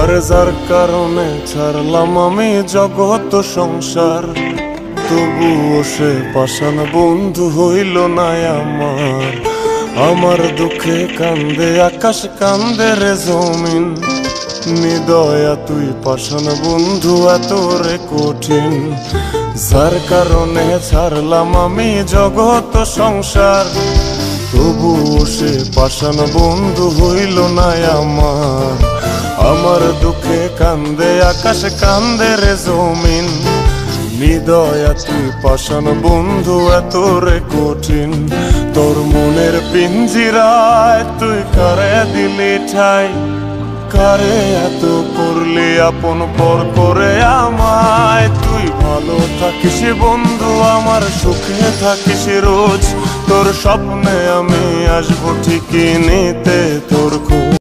আরে যার কারণে ছাড়লাম আমি জগৎ সংসার, তবুও সে পাষাণ বন্ধু হইল না আমার। আমার দুঃখে কান্দে আকাশ, কান্দে রে জমিন, নিদয়া তুই পাষাণ বন্ধু এত রে কঠিন। যার কারণে ছাড়লাম আমি জগৎ সংসার, তবুও সে পাষাণ বন্ধু হইল না আমার। আমার দুঃখে কান্দে আকাশ, কান্দে রে জমিন, নিদয়া তুই পাষাণ বন্ধু এত রে কঠিন। তোর মনের পিঞ্জিরায় তুই কারে দিলি ঠাই, কারে এত করলি আপন পর করে আমায়। তুই ভালো থাকিস বন্ধু আমার, সুখে থাকিস রোজ, তোর স্বপ্নে আমি আসবো ঠিকই নিতে তোর খোঁজ।